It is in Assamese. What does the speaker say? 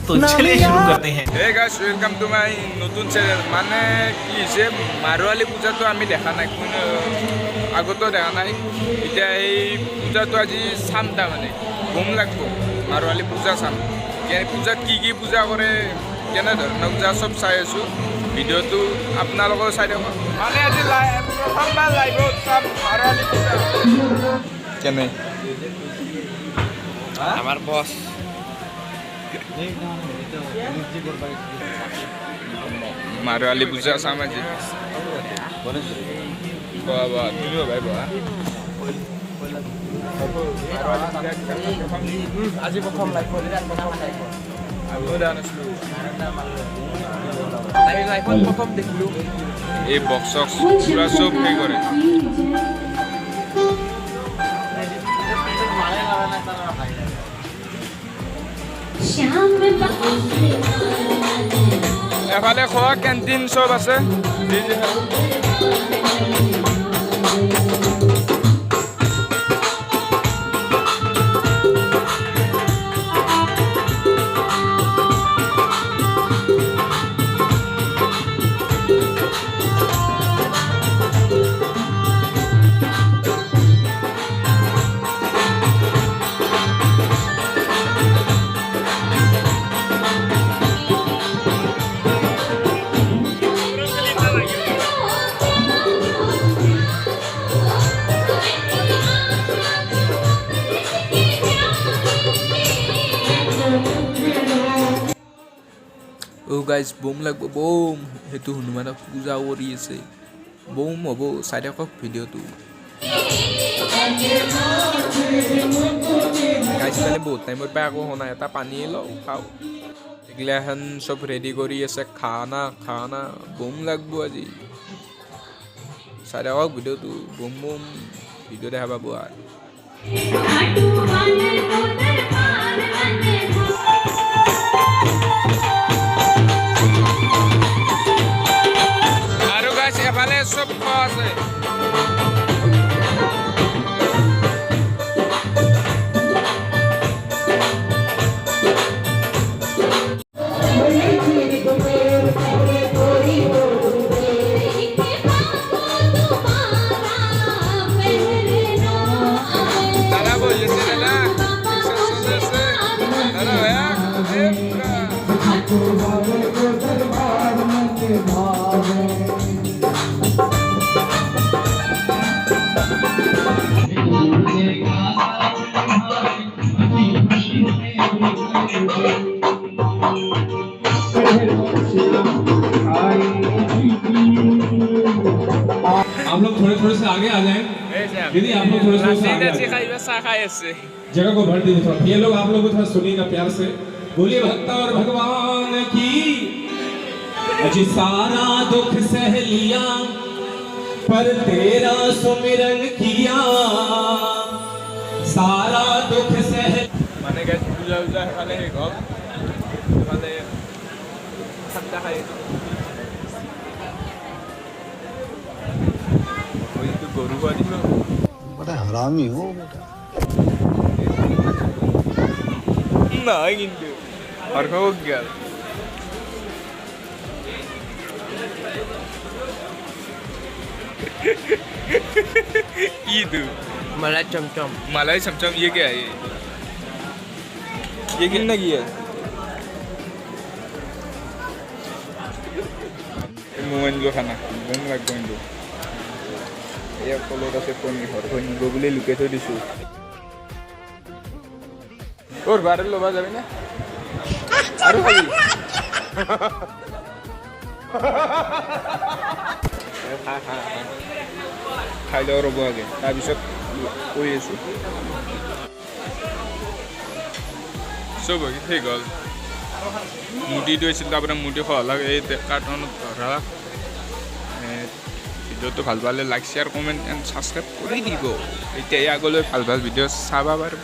तो चलिए शुरू करते हैं। Hey guys welcome to my নতুন চ্যানেল। মানে কি হৈছে মাৰোৱালী পূজাটো আমি দেখা নাই, আগতো দেখা নাই। এতিয়া এই পূজাটো আজি চাম, তাৰমানে গম লাগিব মাৰোৱালী পূজা চাম। পূজাত কি পূজা কৰে, কেনেধৰণৰ পূজা চব চাই আছোঁ। ভিডিঅ'টো আপোনালোকেও চাই থাকক। মানে আজি প্ৰথমবাৰ লাইভত চাম মাৰোৱালী পূজা। কেনে আমাৰ বস মাৰোৱালী পূজা চাম আজি। বাবা তুমিও ভাই বাবা আজি প্ৰথম লাইফত প্ৰথম দেখিলোঁ। এই বক্স পুৰা চব সেই কৰে। এফালে খোৱা কেণ্টিন চব আছে। গাইজ বুম লাগিব, বুম। সেইটো হনুমানক পূজা কৰি আছে, বুম হ'ব। চাই থাকক ভিডিঅ'টো। গাইজ মানে বহুত টাইমৰ পৰা আকৌ শুনা এটা পানীয়ে লওঁ খাওঁ। এইগিলাখন চব ৰেডি কৰি আছে, খানা বুম লাগিব আজি। চাই থাকক ভিডিঅ'টো, বুম বুম ভিডিঅ' দেখা পাব। আৰু গাইজ এফালে চব খোৱা আছে। দাদা বহি আছে, দাদা आप लोग थोड़े से आगे आ जाएं। दीदी आप लोग थोड़े से आगे आ जाएं। जगह को भर दीजिए थोड़ा। ये लोग आप लोग थोड़ा सुनिएगा प्यार से। बोलिए भक्त और भगवान की। अजी सारा दुख सह लिया पर तेरा सुमिरन किया, सारा दुख सह। মানে গাইজ পূজা সেইফালে শেষ হ'ল। সেইফালে ঠাণ্ডা খাই গৰু খোৱা দিছোঁ। बड़ा हरामी हो बेटा। নাই কিন্তু হরখ গেল। ईद मलाई चमचम। मलाई चमचम ये क्या है? ये कितना की है? मोहन जो खाना बम लग गई। ये कलर আছে পনীৰ হৰ নিব বুলি লুকাই থৈ দিছোঁ। ওৰ বাৰে লবা যাবে না আৰু খাবি? খাই লওঁ ৰ'ব আগে, তাৰপিছত কৈ আছোঁ। চব হৈ গ'ল। মুটিটো আছিল, তাৰপৰা মুটি খোৱা এই কাৰ্টনত ধৰা। ভিডিঅ'টো ভাল পালে like share comment and subscribe কৰি দিব। এতিয়া আগলৈ ভাল ভিডিঅ' চাব পাৰিব।